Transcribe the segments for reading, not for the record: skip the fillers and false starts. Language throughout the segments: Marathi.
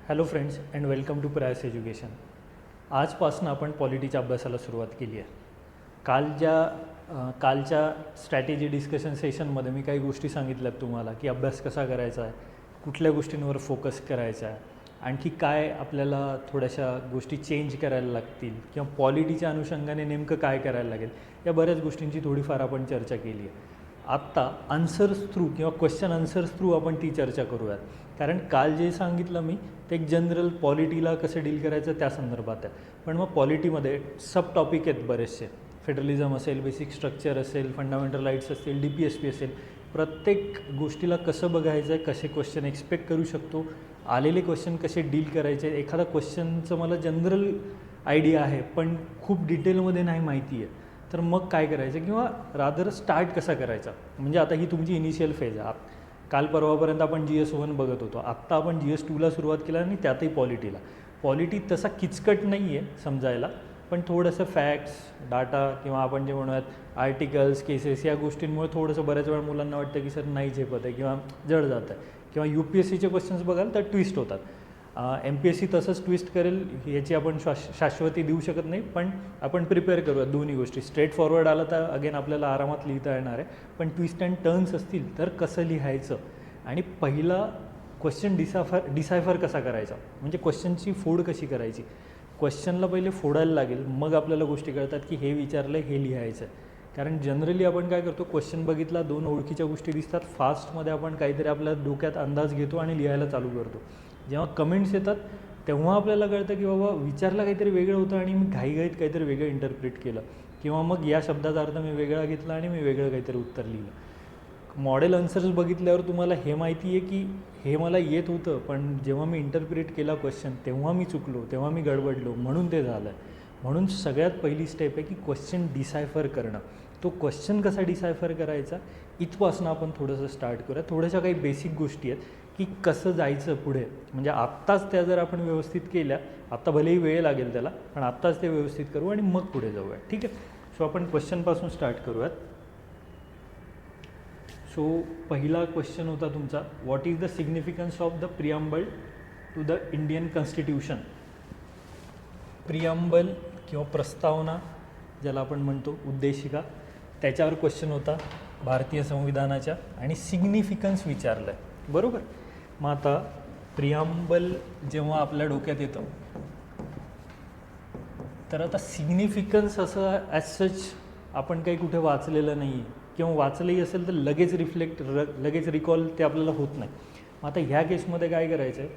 Hello friends and welcome to Prayas education. आजपासून आपण पॉलिटीच्या अभ्यासाला सुरुवात केली आहे. कालच्या स्ट्रॅटेजी डिस्कशन सेशनमध्ये मी काही गोष्टी सांगितल्यात तुम्हाला की अभ्यास कसा करायचा आहे, कुठल्या गोष्टींवर फोकस करायचा आहे, आणखी काय आपल्याला थोड्याशा गोष्टी चेंज करायला लागतील किंवा पॉलिटीच्या अनुषंगाने नेमकं काय करायला लागेल, या बऱ्याच गोष्टींची थोडीफार आपण चर्चा केली आहे. आत्ता आन्सर्स थ्रू किंवा क्वेश्चन आन्सर्स थ्रू आपण ती चर्चा करूयात. कारण काल जे सांगितलं मी ते एक जनरल पॉलिटीला कसं डील करायचं त्या संदर्भात आहे. पण मग पॉलिटीमध्ये सब टॉपिक आहेत बरेचसे. फेडरलिझम असेल, बेसिक स्ट्रक्चर असेल, फंडामेंटल राईट्स असतील, DPSP असेल. प्रत्येक गोष्टीला कसं बघायचं आहे, कसे क्वेश्चन एक्सपेक्ट करू शकतो, आलेले क्वेश्चन कसे डील करायचे. एखादा क्वेश्चनचं मला जनरल आयडिया आहे पण खूप डिटेलमध्ये नाही माहिती आहे, तर मग काय करायचं किंवा रादर स्टार्ट कसा करायचा. म्हणजे आता ही तुमची इनिशियल फेज आहे. काल परवापर्यंत आपण GS1 बघत होतो, आत्ता आपण GS2ला सुरुवात केला आणि त्यातही पॉलिटी तसा किचकट नाही आहे समजायला, पण थोडंसं फॅक्ट्स, डाटा किंवा आपण जे म्हणूयात आर्टिकल्स, केसेस या गोष्टींमुळे थोडंसं बऱ्याच वेळा मुलांना वाटतं की सर नाही झेपत आहे किंवा जड जात आहे. किंवा UPSCचे क्वेश्चन्स बघाल तर ट्विस्ट होतात. MPSC तसंच ट्विस्ट करेल याची आपण शाश्वती देऊ शकत नाही, पण आपण प्रिपेअर करूया दोन्ही गोष्टी. स्ट्रेट फॉरवर्ड आलं तर अगेन आपल्याला आरामात लिहिता येणार आहे, पण ट्विस्ट अँड टर्न्स असतील तर कसं लिहायचं आणि पहिला क्वेश्चन डिसायफर कसा करायचा, म्हणजे क्वेश्चनची फोड कशी करायची. क्वेश्चनला पहिले फोडायला लागेल, मग आपल्याला गोष्टी कळतात की हे विचारलं आहे, हे लिहायचं आहे. कारण जनरली आपण काय करतो, क्वेश्चन बघितला, दोन ओळखीच्या गोष्टी दिसतात, फास्टमध्ये आपण काहीतरी आपल्या डोक्यात अंदाज घेतो आणि लिहायला चालू करतो. जेव्हा कमेंट्स येतात तेव्हा आपल्याला कळतं की बाबा विचारलं काहीतरी वेगळं होतं आणि मी घाईघाईत काहीतरी वेगळं इंटरप्रिट केलं, किंवा मग या शब्दाचा अर्थ मी वेगळा घेतला आणि मी वेगळं काहीतरी उत्तर लिहिलं. मॉडेल आन्सर्स बघितल्यावर तुम्हाला हे माहिती आहे की हे मला येत होतं, पण जेव्हा मी इंटरप्रिट केला क्वेश्चन तेव्हा मी चुकलो, तेव्हा मी गडबडलो, म्हणून ते झालं आहे. म्हणून सगळ्यात पहिली स्टेप आहे की क्वेश्चन डिसायफर करणं. तो क्वेश्चन कसा डिसायफर करायचा इथपासून आपण थोडंसं स्टार्ट करूया. थोड्याशा काही बेसिक गोष्टी आहेत की कसं जायचं पुढे. म्हणजे आत्ताच त्या जर आपण व्यवस्थित केल्या, आत्ता भलेही वेळ लागेल त्याला, पण आत्ताच ते व्यवस्थित करू आणि मग पुढे जाऊया. ठीक आहे. सो आपण क्वेश्चनपासून स्टार्ट करूयात. सो पहिला क्वेश्चन होता तुमचा, what is the significance of the preamble to the Indian constitution. Preamble किंवा प्रस्तावना ज्याला आपण म्हणतो, उद्देशिका, त्याच्यावर क्वेश्चन होता भारतीय संविधानाच्या, आणि सिग्निफिकन्स विचारलं आहे, बरोबर. मग आता प्रिअम्बल जेव्हा आपल्या डोक्यात येतं तर आता सिग्निफिकन्स असं ॲज सच आपण काही कुठे वाचलेलं नाही आहे, किंवा वाचलंही असेल तर लगेच रिकॉल ते आपल्याला होत नाही. मग आता ह्या केसमध्ये काय करायचं आहे,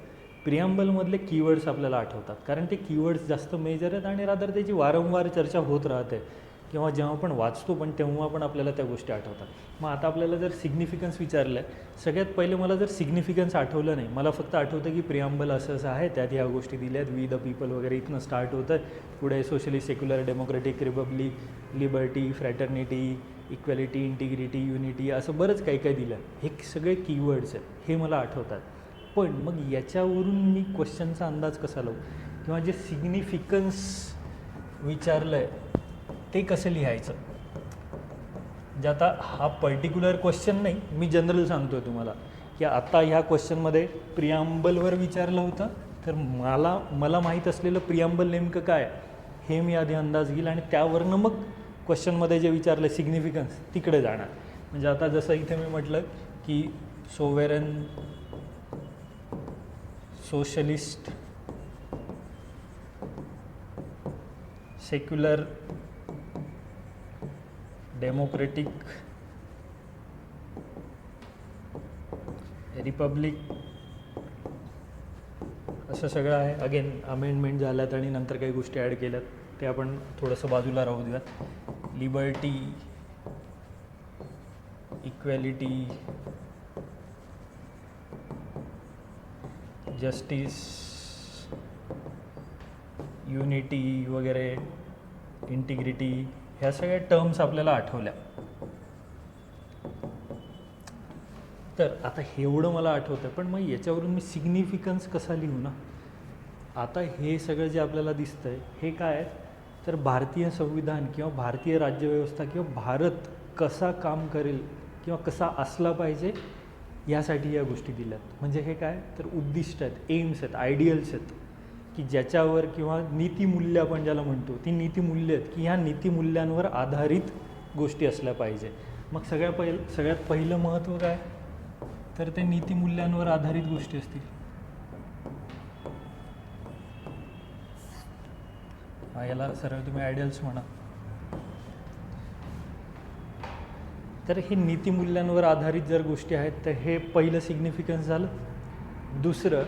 प्रिअम्बलमधले कीवर्ड्स आपल्याला आठवतात, कारण ते कीवर्ड्स जास्त मेजर आहेत आणि रादर त्याची वारंवार चर्चा होत राहते, किंवा जेव्हा आपण वाचतो पण तेव्हा पण आपल्याला त्या गोष्टी आठवतात. मग आता आपल्याला जर सिग्निफिकन्स विचारलं आहे, सगळ्यात पहिले मला जर सिग्निफिकन्स आठवलं नाही, मला फक्त आठवतं की प्रिअम्बल असं असं आहे, त्यात ह्या गोष्टी दिल्या आहेत, वी द पीपल वगैरे इथनं स्टार्ट होतं आहे, पुढे socialist, secular, democratic, Republic, liberty, fraternity, equality, integrity, unity, असं बरंच काही काही दिलं. हे सगळे कीवर्ड्स आहेत, हे मला आठवतात. पण मग याच्यावरून मी क्वेश्चनचा अंदाज कसा लावू, किंवा जे सिग्निफिकन्स विचारलं आहे ते कसं लिहायचं. म्हणजे आता हा पर्टिक्युलर क्वेश्चन नाही, मी जनरल सांगतो आहे तुम्हाला की आता ह्या क्वेश्चनमध्ये प्रिअम्बलवर विचारलं होतं, तर मला माहीत असलेलं प्रिअम्बल नेमकं काय हे मी आधी अंदाज घेईल आणि त्यावरनं मग क्वेश्चनमध्ये जे विचारलं सिग्निफिकन्स तिकडे जाणार. म्हणजे आता जसं इथे मी म्हटलं की सोवेरन, सोशलिस्ट, सेक्युलर, डेमोक्रेटिक, रिपब्लिक, असं सगळं आहे. अगेन अमेंडमेंट झाल्यात आणि नंतर काही गोष्टी ॲड केल्यात, ते आपण थोडंसं बाजूला राहू देऊयात. लिबर्टी, इक्वॅलिटी, जस्टिस, युनिटी वगैरे, इंटिग्रिटी, ह्या सगळ्या टर्म्स आपल्याला आठवल्या. तर आता एवढं मला आठवतं, पण मग याच्यावरून मी सिग्निफिकन्स कसा लिहू ना. आता हे सगळं जे आपल्याला दिसतं आहे हे काय आहे, तर भारतीय संविधान किंवा भारतीय राज्यव्यवस्था किंवा भारत कसा काम करेल किंवा कसा असला पाहिजे यासाठी या गोष्टी दिल्यात. म्हणजे हे काय तर उद्दिष्ट आहेत, एम्स आहेत, आयडियल्स आहेत की ज्याच्यावर किंवा नीतिमूल्य आपण ज्याला म्हणतो ती नीतिमूल्य आहेत की ह्या नीतिमूल्यांवर आधारित गोष्टी असल्या पाहिजे. मग सगळ्यात पहिलं महत्त्व काय तर ते नीतिमूल्यांवर आधारित गोष्टी असतील. याला सरळ तुम्ही आयडियल्स म्हणा. तर हे नीतिमूल्यांवर आधारित जर गोष्टी आहेत तर हे पहिलं सिग्निफिकन्स झालं. दुसरं,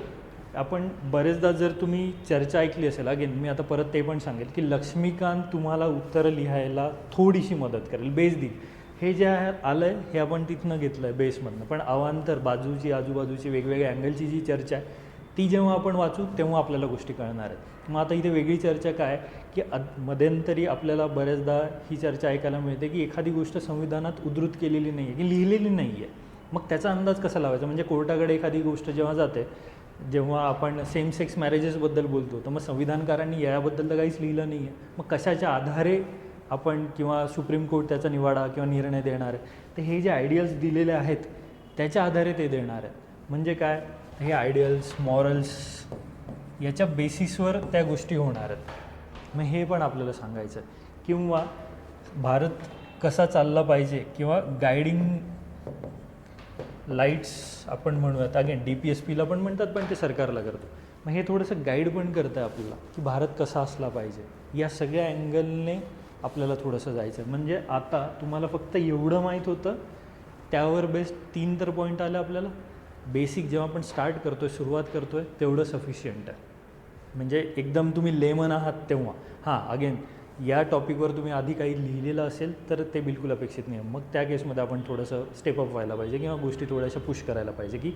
आपण बरेचदा जर तुम्ही चर्चा ऐकली असेल, अगेन मी आता परत ते पण सांगेल की लक्ष्मीकांत तुम्हाला उत्तरं लिहायला थोडीशी मदत करेल, बेस देईल. हे जे आलं आहे हे आपण तिथनं घेतलं आहे बेसमधनं, पण अवांतर बाजूची आजूबाजूची वेगवेगळ्या अँगलची जी चर्चा आहे ती जेव्हा आपण वाचू तेव्हा आपल्याला गोष्टी कळणार आहेत. मग आता इथे वेगळी चर्चा काय की मध्यंतरी आपल्याला बऱ्याचदा ही चर्चा ऐकायला मिळते की एखादी गोष्ट संविधानात उद्धृत केलेली नाही आहे की लिहिलेली नाही आहे, मग त्याचा अंदाज कसा लावायचा. म्हणजे कोर्टाकडे एखादी गोष्ट जेव्हा जाते, जेव्हा आपण सेम सेक्स मॅरेजेसबद्दल बोलतो तर मग संविधानकारांनी याबद्दल तर काहीच लिहिलं नाही आहे, मग कशाच्या आधारे आपण किंवा सुप्रीम कोर्ट त्याचा निवाडा किंवा निर्णय देणार आहे. तर हे जे आयडियल्स दिलेले आहेत त्याच्या आधारे ते देणार आहेत. म्हणजे काय, हे आयडियल्स मॉरल्स याच्या बेसिसवर त्या गोष्टी होणार आहेत. मग हे पण आपल्याला सांगायचं आहे. किंवा भारत कसा चालला पाहिजे किंवा गायडिंग लाईट्स आपण म्हणूयात, अगेन DPSPला पण म्हणतात पण ते सरकारला करतं. मग हे थोडंसं गाईड पण करतं आहे आपल्याला की भारत कसा असला पाहिजे. या सगळ्या अँगलने आपल्याला थोडंसं जायचं आहे. म्हणजे आता तुम्हाला फक्त एवढं माहीत होतं, त्यावर बेस्ट 3 तर पॉईंट आले आपल्याला. बेसिक जेव्हा आपण स्टार्ट करतो आहे, सुरुवात करतो आहे, तेवढं सफिशियंट आहे. म्हणजे एकदम तुम्ही लेमन आहात तेव्हा. हां, अगेन या टॉपिकवर तुम्ही आधी काही लिहिलेलं असेल तर ते बिलकुल अपेक्षित नाही. मग त्या केसमध्ये आपण थोडंसं स्टेपअप व्हायला पाहिजे किंवा गोष्टी थोड्याशा पुश करायला पाहिजे की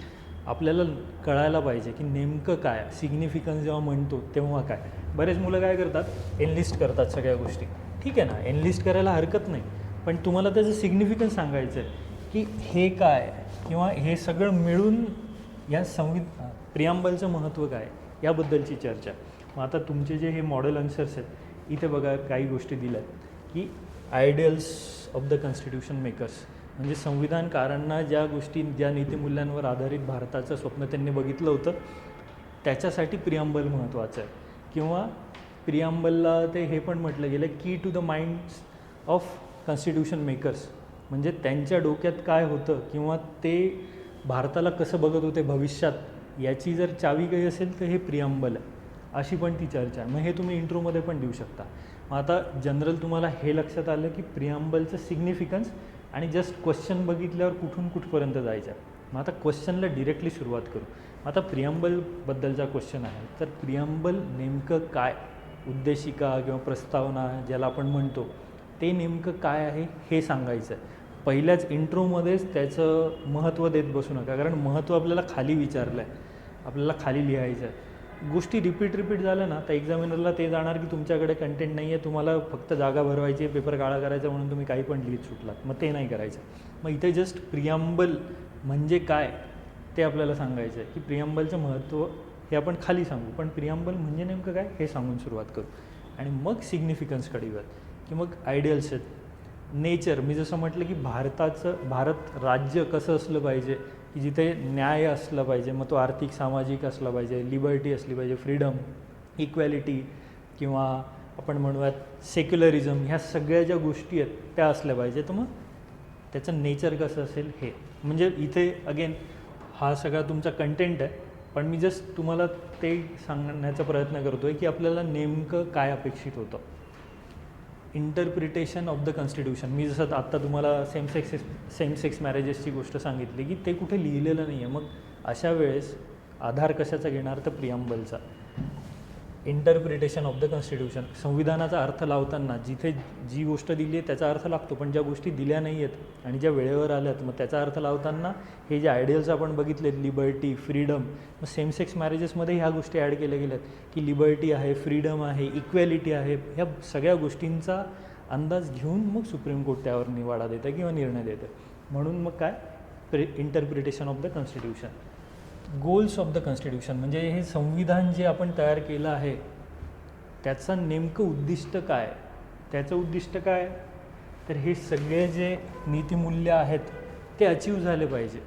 आपल्याला कळायला पाहिजे की नेमकं काय सिग्निफिकन्स जेव्हा म्हणतो तेव्हा काय. बरेच मुलं काय करतात, एनलिस्ट करतात सगळ्या गोष्टी. ठीक आहे ना, एनलिस्ट करायला हरकत नाही, पण तुम्हाला त्याचं सिग्निफिकन्स सांगायचं आहे की हे काय किंवा हे सगळं मिळून या प्रियांबलचं महत्त्व काय याबद्दलची चर्चा. मग आता तुमचे जे हे मॉडेल आन्सर्स आहेत इथे बघा काही गोष्टी दिल्या आहेत की ideals of the constitution makers, म्हणजे संविधानकारांना ज्या गोष्टी ज्या नीतिमूल्यांवर आधारित भारताचं स्वप्न त्यांनी बघितलं होतं त्याच्यासाठी प्रियांबल महत्त्वाचं आहे. किंवा प्रियांबलला ते हे पण म्हटलं गेलं की to the minds of constitution makers, म्हणजे त्यांच्या डोक्यात काय होतं किंवा ते भारताला कसं बघत होते भविष्यात याची जर चावी काही असेल तर हे प्रियांबल आहे. अशी पण ती चर्चा आहे. मग हे तुम्ही इंट्रोमध्ये पण देऊ शकता. मग आता जनरल तुम्हाला हे लक्षात आलं की प्रियांबलचं सिग्निफिकन्स आणि जस्ट क्वेश्चन बघितल्यावर कुठून कुठपर्यंत जायचं आहे. मग आता क्वेश्चनला डिरेक्टली सुरुवात करू. आता प्रियांबलबद्दलचा क्वेश्चन आहे, तर प्रियांबल नेमकं काय, उद्देशिका किंवा प्रस्तावना ज्याला आपण म्हणतो ते नेमकं काय आहे हे सांगायचं आहे. पहिल्याच इंट्रोमध्येच त्याचं महत्त्व देत बसू नका, कारण महत्त्व आपल्याला खाली विचारलं आहे, आपल्याला खाली लिहायचं आहे. गोष्टी रिपीट झाल्या ना तर एक्झामिनरला ते जाणार की तुमच्याकडे कंटेंट नाही आहे, तुम्हाला फक्त जागा भरवायची आहे, पेपर काळा करायचा म्हणून तुम्ही काही पण लिहित सुटलात. मग ते नाही करायचं. मग इथे जस्ट प्रियांबल म्हणजे काय ते आपल्याला सांगायचं आहे की प्रियांबलचं महत्त्व हे आपण खाली सांगू, पण प्रियांबल म्हणजे नेमकं काय हे सांगून सुरुवात करू. आणि मग सिग्निफिकन्सकडे येऊयात की मग आयडियल्स आहेत. नेचर, मी जसं म्हटलं की भारत राज्य कसं असलं पाहिजे की जिथे न्याय असलं पाहिजे, मग तो आर्थिक सामाजिक असला पाहिजे, लिबर्टी असली पाहिजे, फ्रीडम, इक्वॅलिटी किंवा आपण म्हणूयात सेक्युलरिझम, ह्या सगळ्या ज्या गोष्टी आहेत त्या असल्या पाहिजे. तर मग त्याचं नेचर कसं असेल हे, म्हणजे इथे अगेन हा सगळा तुमचा कंटेंट आहे, पण मी जस्ट तुम्हाला ते सांगण्याचा प्रयत्न करतो आहे की आपल्याला नेमकं काय अपेक्षित होतं. इंटरप्रिटेशन ऑफ द कॉन्स्टिट्यूशन, मी जसं आत्ता तुम्हाला सेम सेक्स मॅरेजेसची गोष्ट सांगितली की ते कुठे लिहिलेलं नाही आहे. मग अशा वेळेस आधार कशाचा घेणार तर प्रियांबलचा. इंटरप्रिटेशन ऑफ द कॉन्स्टिट्यूशन, संविधानाचा अर्थ लावताना जिथे जी गोष्ट दिली आहे त्याचा अर्थ लागतो, पण ज्या गोष्टी दिल्या नाही आहेत आणि ज्या वेळेवर आल्यात मग त्याचा अर्थ लावताना हे जे आयडियल्स आपण बघितले, लिबर्टी, फ्रीडम, मग सेम सेक्स मॅरेजेसमध्ये ह्या गोष्टी ॲड केल्या गेल्यात की लिबर्टी आहे, फ्रीडम आहे, इक्वॅलिटी आहे. ह्या सगळ्या गोष्टींचा अंदाज घेऊन मग सुप्रीम कोर्ट त्यावर निवाडा देतं किंवा निर्णय देतं. म्हणून मग काय interpretation of the constitution. Goals of the constitution, म्हणजे हे संविधान जे आपण तयार केलं आहे त्याचं नेमकं उद्दिष्ट काय. त्याचं उद्दिष्ट काय तर हे सगळे जे नीतिमूल्य आहेत ते अचीव झाले पाहिजे.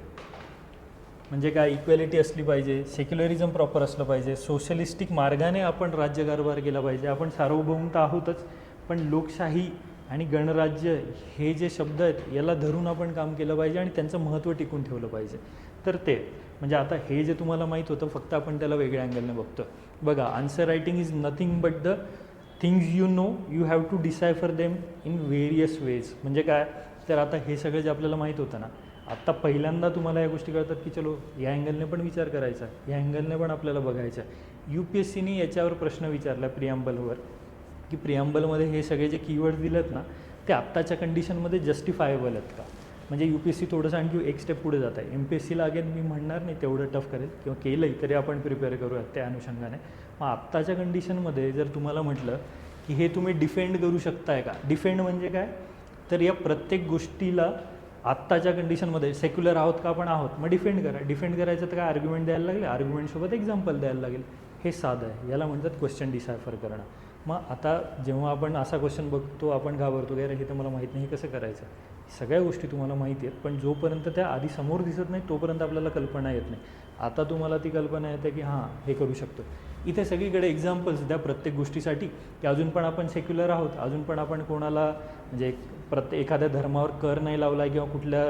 म्हणजे काय, इक्वॅलिटी असली पाहिजे, सेक्युलरिझम प्रॉपर असलं पाहिजे, सोशलिस्टिक मार्गाने आपण राज्यकारभार केला पाहिजे, आपण सार्वभौम तर आहोतच, पण लोकशाही आणि गणराज्य हे जे शब्द आहेत याला धरून आपण काम केलं पाहिजे आणि त्यांचं महत्त्व टिकून ठेवलं पाहिजे. तर ते म्हणजे आता हे जे तुम्हाला माहीत होतं, फक्त आपण त्याला वेगळ्या अँगलने बघतो. बघा, answer writing is nothing but the things you know, you have to decipher them in various ways. म्हणजे काय, तर आता हे सगळं जे आपल्याला माहीत होतं ना, आत्ता पहिल्यांदा तुम्हाला या गोष्टी कळतात की चलो या अँगलने पण विचार करायचा, या अँगलने पण आपल्याला बघायचं. UPSCने याच्यावर प्रश्न विचारला प्रिॲम्बलवर, की प्रिॲम्बलमध्ये हे सगळे जे कीवर्ड दिलेत ना, ते आत्ताच्या कंडिशनमध्ये जस्टिफायबल आहेत का. म्हणजे UPSC थोडंसं आणखी एक स्टेप पुढे जात आहे. MPSCला अगेन मी म्हणणार नाही तेवढं टफ करेल, किंवा केलंही तरी आपण प्रिपेअर करूयात त्या अनुषंगाने. मग आत्ताच्या कंडिशनमध्ये जर तुम्हाला म्हटलं की हे तुम्ही डिफेंड करू शकताय का, डिफेंड म्हणजे काय, तर या प्रत्येक गोष्टीला आत्ताच्या कंडिशनमध्ये सेक्युलर आहोत का, आपण आहोत, मग डिफेंड करा. डिफेंड करायचं तर काय, आर्ग्युमेंट द्यायला लागले, आर्ग्युमेंटसोबत एक्झाम्पल द्यायला लागेल. हे साधं आहे, याला म्हणतात क्वेश्चन डिसायफर करणं. मग आता जेव्हा आपण असा क्वेश्चन बघतो आपण घाबरतो की अरे हे तर मला माहीत नाही, हे कसं करायचं. सगळ्या गोष्टी तुम्हाला माहिती आहेत, पण जोपर्यंत त्या आधी समोर दिसत नाही तोपर्यंत आपल्याला कल्पना येत नाही. आता तुम्हाला ती कल्पना येते की हां हे करू शकतो. इथे सगळीकडे एक्झाम्पल्स द्या प्रत्येक गोष्टीसाठी, की अजून पण आपण सेक्युलर आहोत, अजून पण आपण कोणाला म्हणजे एखाद्या धर्मावर कर नाही लावला किंवा कुठल्या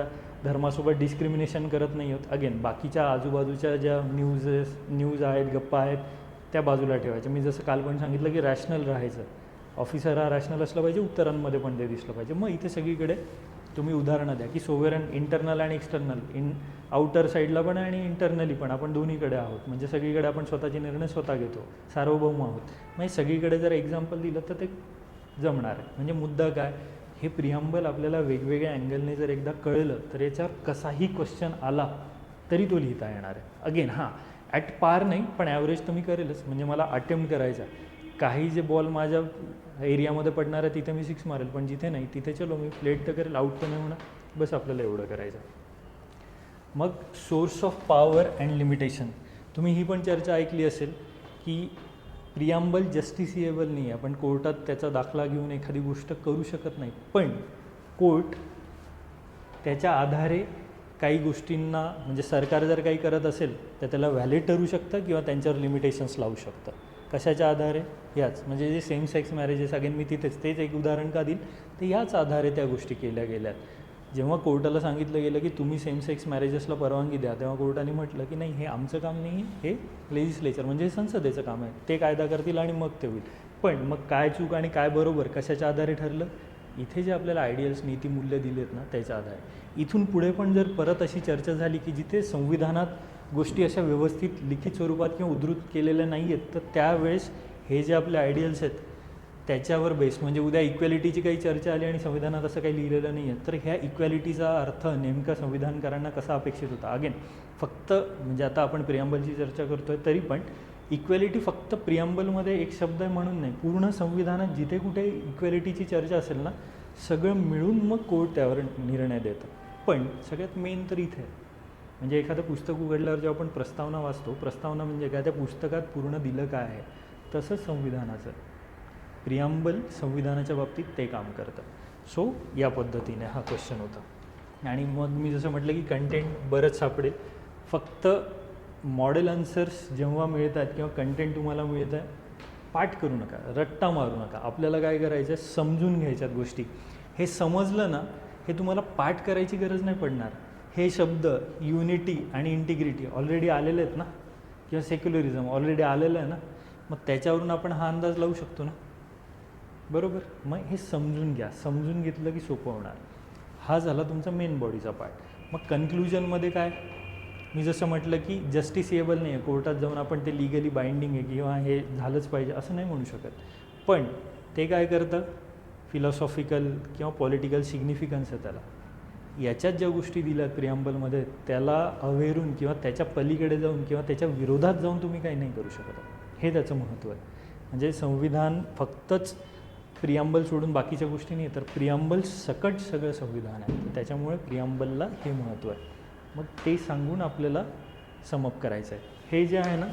धर्मासोबत डिस्क्रिमिनेशन करत नाही आहोत. अगेन बाकीच्या आजूबाजूच्या ज्या न्यूज आहेत, गप्पा आहेत, त्या बाजूला ठेवायच्या. मी जसं काल पण सांगितलं की रॅशनल राहायचं, ऑफिसर हा रॅशनल असला पाहिजे, उत्तरांमध्ये पण ते दिसलं पाहिजे. मग इथे सगळीकडे तुम्ही उदाहरणं द्या की सोवेरन इंटरनल आणि एक्सटर्नल, आउटर साईडला पण आणि इंटरनली पण आपण दोन्हीकडे आहोत. म्हणजे सगळीकडे आपण स्वतःचे निर्णय स्वतः घेतो, सार्वभौम आहोत. म्हणजे सगळीकडे जर एक्झाम्पल दिलं तर ते जमणार आहे. म्हणजे मुद्दा काय, हे प्रिॲम्बल आपल्याला वेगवेगळ्या अँगलने जर एकदा कळलं तर याच्यावर कसाही क्वेश्चन आला तरी तो लिहिता येणार आहे. अगेन हां, ॲट पार नाही, पण ॲव्हरेज तर मी करेलच. म्हणजे मला अटेम्प्ट करायचा, काही जे बॉल माझ्या एरियामध्ये पडणार आहे तिथे मी 6 मारेल, पण जिथे नाही तिथे चलो मी प्लेट तर करेल, आउट तर नाही होणार. बस आपल्याला एवढं करायचं. मग source of power and limitation, तुम्ही ही पण चर्चा ऐकली असेल की प्रिॲम्बल जस्टिसिएबल नाही आहे. आपण कोर्टात त्याचा दाखला घेऊन एखादी गोष्ट करू शकत नाही, पण कोर्ट त्याच्या आधारे काही गोष्टींना, म्हणजे सरकार जर काही करत असेल तर त्याला व्हॅलिड ठरू शकतं किंवा त्यांच्यावर लिमिटेशन्स लावू शकतं. कशाच्या आधारे, याच म्हणजे जे सेम सेक्स मॅरेजेस, अगेन मी तेच एक उदाहरण का देईल, तर याच आधारे त्या गोष्टी केल्या गेल्यात. जेव्हा कोर्टाला सांगितलं गेलं की तुम्ही सेम सेक्स मॅरेजेसला परवानगी द्या, तेव्हा कोर्टाने म्हटलं की नाही, हे आमचं काम नाही, हे लेजिस्लेचर म्हणजे हे संसदेचं काम आहे, ते कायदा करतील आणि मग ते होईल. पण मग काय चूक आणि काय बरोबर कशाच्या आधारे ठरलं, इथे जे आपल्याला आयडियल्स नीतिमूल्य दिलेत ना त्याच्या आधारे. इथून पुढे पण जर परत अशी चर्चा झाली की जिथे संविधानात गोष्टी अशा व्यवस्थित लिखित स्वरूपात किंवा उद्धृत केलेल्या नाही आहेत, तर त्यावेळेस हे जे आपले आयडियल्स आहेत त्याच्यावर बेस्ड, म्हणजे उद्या इक्वॅलिटीची काही चर्चा आली आणि संविधानात असं काही लिहिलेलं नाही आहे, तर ह्या इक्वॅलिटीचा अर्थ नेमका संविधानकारांना कसा अपेक्षित होता. अगेन फक्त म्हणजे आता आपण प्रिॲम्बलची चर्चा करतो आहे तरी पण इक्वॅलिटी फक्त प्रिॲम्बलमध्ये एक शब्द आहे म्हणून नाही, पूर्ण संविधानात जिथे कुठे इक्वॅलिटीची चर्चा असेल ना, सगळं मिळून मग कोर्ट त्यावर निर्णय देतं. पण सगळ्यात मेन तर इथे म्हणजे एखादं पुस्तक उघडल्यावर जेव्हा आपण प्रस्तावना वाचतो, प्रस्तावना म्हणजे काय, त्या पुस्तकात पूर्ण दिलं काय आहे, तसंच संविधानाचं प्रिॲम्बल संविधानाच्या बाबतीत ते काम करतं. सो या पद्धतीने हा क्वेश्चन होता. आणि मग मी जसं म्हटलं की कंटेंट बरंच सापडेल, फक्त मॉडेल आन्सर्स जेव्हा मिळतात किंवा कंटेंट तुम्हाला मिळतं आहे, पाठ करू नका, रट्टा मारू नका. आपल्याला काय करायचं आहे, समजून घ्यायच्यात गोष्टी. हे समजलं ना, हे तुम्हाला पाठ करायची गरज नाही पडणार. हे शब्द युनिटी आणि इंटिग्रिटी ऑलरेडी आलेले आहेत ना, किंवा सेक्युलरिझम ऑलरेडी आलेलं आहे ना, मग त्याच्यावरून आपण हा अंदाज लावू शकतो ना, बरोबर. मग हे समजून घ्या, समजून घेतलं की सोपं होणार. हा झाला तुमचा मेन बॉडीचा पार्ट. मग कन्क्लुजनमध्ये काय, मी जसं म्हटलं की जस्टिसिएबल नाही आहे, कोर्टात जाऊन आपण ते लिगली बाइंडिंग आहे किंवा हे झालंच पाहिजे असं नाही म्हणू शकत. पण ते काय करतं, फिलॉसॉफिकल किंवा पॉलिटिकल सिग्निफिकन्स आहे त्याला. याच्यात ज्या गोष्टी दिल्यात प्रिॲम्बलमध्ये त्याला अवेरून किंवा त्याच्या पलीकडे जाऊन किंवा त्याच्या विरोधात जाऊन तुम्ही काही नाही करू शकत. हे त्याचं महत्त्व आहे. म्हणजे संविधान फक्तच प्रिॲम्बल सोडून बाकीच्या गोष्टी नाही, तर प्रिॲम्बल सकट सगळं संविधान आहे. त्याच्यामुळे प्रिॲम्बलला हे महत्त्व आहे. मग ते सांगून आपल्याला समअप करायचं आहे. हे जे आहे ना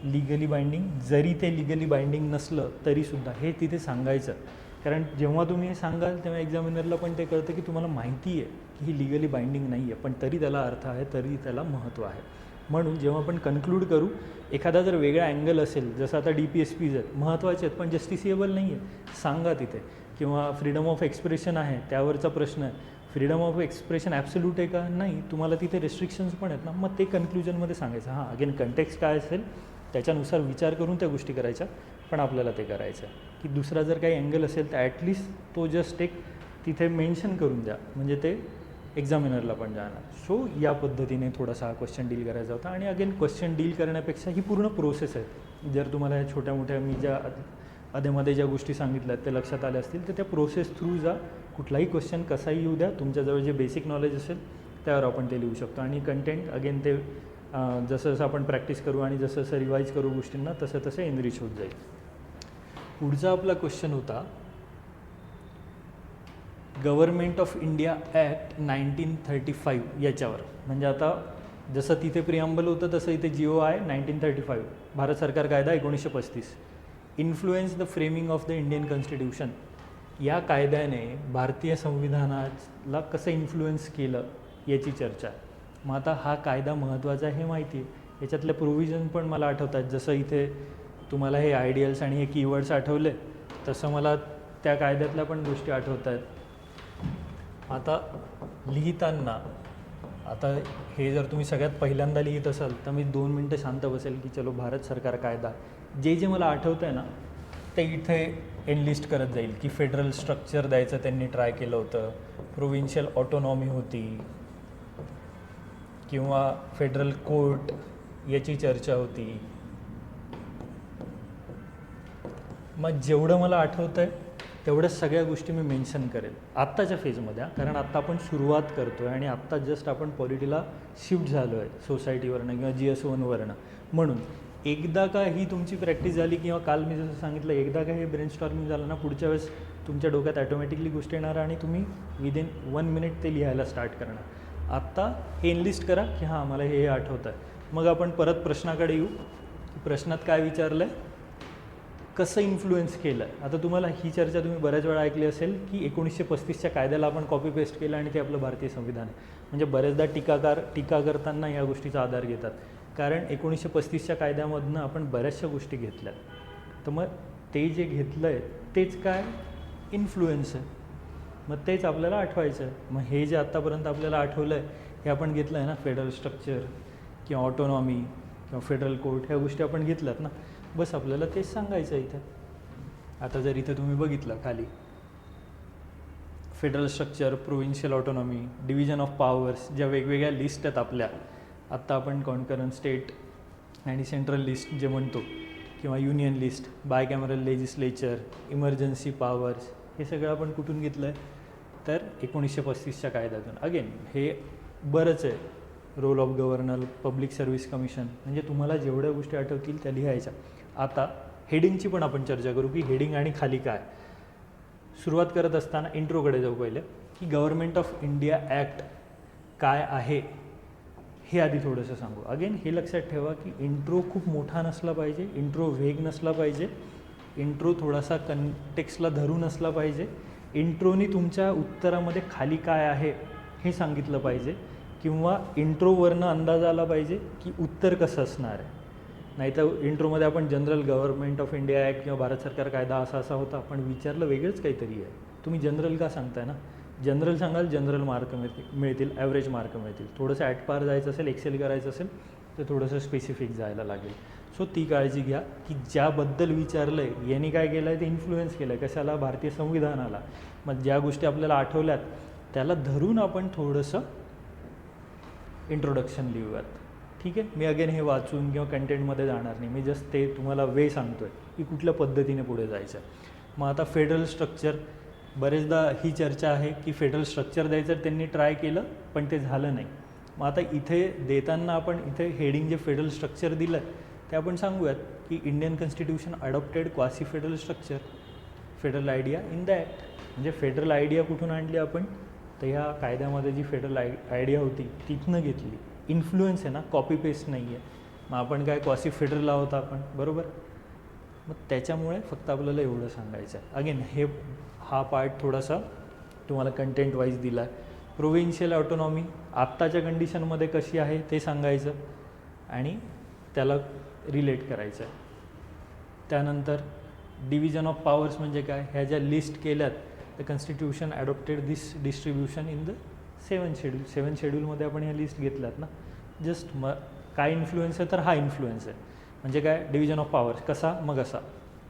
लिगली बाइंडिंग, जरी ते लिगली बाइंडिंग नसलं तरीसुद्धा हे तिथे सांगायचं, कारण जेव्हा तुम्ही हे सांगाल तेव्हा एक्झामिनरला पण ते कळतं की तुम्हाला माहिती आहे की ही लिगली बाइंडिंग नाही आहे, पण तरी त्याला अर्थ आहे, तरी त्याला महत्त्व आहे. म्हणून जेव्हा आपण कन्क्लूड करू, एखादा जर वेगळा अँगल असेल, जसं आता DPSPs आहेत, महत्त्वाचे आहेत पण जस्टिसिएबल नाही आहे, सांगा तिथे. किंवा फ्रीडम ऑफ एक्सप्रेशन आहे, त्यावरचा प्रश्न आहे, फ्रीडम ऑफ एक्सप्रेशन ॲब्सोल्यूट आहे का? नाही, तुम्हाला तिथे रेस्ट्रिक्शन्स पण आहेत ना, मग ते कन्क्लुजनमध्ये सांगायचं. हां, अगेन कंटेक्स्ट काय असेल त्याच्यानुसार विचार करून त्या गोष्टी करायच्या, पण आपल्याला ते करायचं आहे. की दुसरा जर काही अँगल असेल तर ॲटलिस्ट तो जस्ट एक तिथे मेन्शन करून द्या, म्हणजे ते एक्झामिनरला पण जाणार. सो या पद्धतीने थोडासा हा क्वेश्चन डील करायचा होता. आणि अगेन क्वेश्चन डील करण्यापेक्षा ही पूर्ण प्रोसेस आहे. जर तुम्हाला या छोट्या मोठ्या मी ज्या आधेमध्ये ज्या गोष्टी सांगितल्या ते लक्षात आल्या असतील तर त्या प्रोसेस थ्रू जा. कुठलाही क्वेश्चन कसाही येऊ द्या, तुमच्याजवळ जे बेसिक नॉलेज असेल त्यावर आपण ते लिहू शकतो. आणि कंटेंट अगेन ते जसं जसं आपण प्रॅक्टिस करू आणि जसं जसं रिवाईज करू गोष्टींना तसं तसं एनरिच होत जाईल. पुढचा आपला क्वेश्चन होता गव्हर्मेंट ऑफ इंडिया ॲक्ट 1935 याच्यावर. म्हणजे आता जसं तिथे प्रिअम्बल होतं तसं इथे GOI 1935 भारत सरकार कायदा 1935 influence the framing of the Indian constitution. या कायद्याने भारतीय संविधानाला कसं इन्फ्लुएन्स केलं याची चर्चा आहे. मग आता हा कायदा महत्त्वाचा आहे हे माहिती आहे, याच्यातले प्रोव्हिजन पण मला आठवतात. जसं इथे तुम्हाला हे आयडियल्स आणि हे कीवर्ड्स आठवले तसं मला त्या कायद्यातल्या पण गोष्टी आठवत आहेत. आता लिहिताना आता हे जर तुम्ही सगळ्यात पहिल्यांदा लिहित असाल तर मी 2 मिनटं शांत बसेल की चलो भारत सरकार कायदा, जे जे मला आठवतं आहे ना ते इथे एनलिस्ट करत जाईल. की फेडरल स्ट्रक्चर द्यायचं त्यांनी ट्राय केलं होतं, प्रोव्हिन्शियल ऑटोनॉमी होती, किंवा फेडरल कोर्ट याची चर्चा होती. मग जेवढं मला आठवतं आहे तेवढ्याच सगळ्या गोष्टी मी मेन्शन करेल आत्ताच्या फेजमध्ये, कारण आत्ता आपण सुरुवात करतो आहे आणि आत्ता जस्ट आपण पॉलिटीला शिफ्ट झालो आहे सोसायटीवरनं किंवा GS1वरनं. म्हणून एकदा का ही तुमची प्रॅक्टिस झाली किंवा काल मी जसं सांगितलं एकदा का हे ब्रेनस्टॉर्मिंग झालं ना, पुढच्या वेळेस तुमच्या डोक्यात ॲटोमॅटिकली गोष्ट येणार आणि तुम्ही विदिन 1 मिनिट ते लिहायला स्टार्ट करणार. आत्ता हे एनलिस्ट करा की हां मला हे आठवतं आहे. मग आपण परत प्रश्नाकडे येऊ की प्रश्नात काय विचारलं आहे, कसं इन्फ्लुएन्स केलं आहे. आता तुम्हाला ही चर्चा तुम्ही बऱ्याच वेळा ऐकली असेल की 1935च्या कायद्याला आपण कॉपी पेस्ट केलं आणि ते आपलं भारतीय संविधान आहे. म्हणजे बरेचदा टीका करताना या गोष्टीचा आधार घेतात, कारण 1935च्या कायद्यामधनं आपण बऱ्याचशा गोष्टी घेतल्या. तर मग ते जे घेतलं आहे तेच काय इन्फ्लुएन्स आहे, मग तेच आपल्याला आठवायचं आहे. मग हे जे आत्तापर्यंत आपल्याला आठवलं आहे हे आपण घेतलं आहे ना, फेडरल स्ट्रक्चर किंवा ऑटोनॉमी किंवा फेडरल कोर्ट ह्या गोष्टी आपण घेतल्यात ना, बस आपल्याला तेच सांगायचं आहे इथं. आता जर इथं तुम्ही बघितलं खाली federal structure, provincial autonomy, division of powers, ज्या वेगवेगळ्या लिस्ट आहेत आपल्या, आत्ता आपण कॉन्करंट स्टेट आणि सेंट्रल लिस्ट जे म्हणतो, किंवा union list, bicameral legislature, emergency powers, हे सगळं आपण कुठून घेतलं आहे तर 1935च्या कायद्यातून. अगेन हे बरंच आहे, role of governor, public service commission, म्हणजे तुम्हाला जेवढ्या गोष्टी आठवतील त्या लिहायच्या. आता हेडिंगची पण आपण चर्चा करू की हेडिंग आणि खाली काय. सुरुवात करत असताना इंट्रोकडे जाऊ पहिले की गव्हर्मेंट ऑफ इंडिया ॲक्ट काय आहे हे आधी थोडंसं सांगू. अगेन हे लक्षात ठेवा की इंट्रो खूप मोठा नसला पाहिजे, इंट्रो वेग नसला पाहिजे, इंट्रो थोडासा कंटेक्स्टला धरून असला पाहिजे. इंट्रोनी तुमच्या उत्तरामध्ये खाली काय आहे हे सांगितलं पाहिजे, किंवा इंट्रोवरनं अंदाज आला पाहिजे की उत्तर कसं असणार आहे. नाहीतर इंट्रोमध्ये आपण general government of India act किंवा भारत सरकार कायदा असा असा होता, पण विचारलं वेगळंच काहीतरी आहे. तुम्ही जनरल का सांगताय ना, जनरल सांगाल जनरल मार्क मिळतील, ॲव्हरेज मार्क मिळतील. थोडंसं ॲट पार जायचं असेल, एक्सेल करायचं असेल तर थोडंसं स्पेसिफिक जायला लागेल. सो ती काळजी घ्या की ज्याबद्दल विचारलं आहे यांनी काय केलं आहे ते इन्फ्लुएन्स केलं आहे कशाला, भारतीय संविधानाला. मग ज्या गोष्टी आपल्याला आठवल्यात त्याला धरून आपण थोडंसं इंट्रोडक्शन लिहूयात. ठीक आहे. मी अगेन हे वाचून किंवा कंटेंटमध्ये जाणार नाही, मी जस्ट ते तुम्हाला वे सांगतो आहे की कुठल्या पद्धतीने पुढे जायचं आहे. मग आता फेडरल स्ट्रक्चर, बरेचदा ही चर्चा आहे की फेडरल स्ट्रक्चर द्यायचं त्यांनी ट्राय केलं पण ते झालं नाही. मग आता इथे देताना आपण इथे हेडिंग जे फेडरल स्ट्रक्चर दिलं आहे ते आपण सांगूयात की Indian constitution adopted quasi federal structure, federal idea in the act. म्हणजे फेडरल आयडिया कुठून आणली आपण, तर ह्या कायद्यामध्ये जी फेडरल आयडिया होती तिथनं घेतली. इन्फ्लुएन्स आहे ना, कॉपी पेस्ट नाही आहे. मग आपण काय क्वासी फेडरल आहोत आपण, बरोबर. मग त्याच्यामुळे फक्त आपल्याला एवढं सांगायचं आहे. अगेन हा पार्ट थोडासा तुम्हाला कंटेंट वाईज दिला आहे. प्रोव्हिन्शियल ऑटोनॉमी आत्ताच्या कंडिशनमध्ये कशी आहे ते सांगायचं आणि त्याला रिलेट करायचं आहे. त्यानंतर डिव्हिजन ऑफ पॉवर्स म्हणजे काय, ह्या ज्या लिस्ट केल्यात, the constitution adopted this distribution in the 7 schedule. 7 शेड्यूलमध्ये आपण ह्या लिस्ट घेतल्यात ना. जस्ट काय इन्फ्लुएन्स आहे तर हा इन्फ्लुएन्स आहे. म्हणजे काय, डिव्हिजन ऑफ पॉवर्स कसा मग असा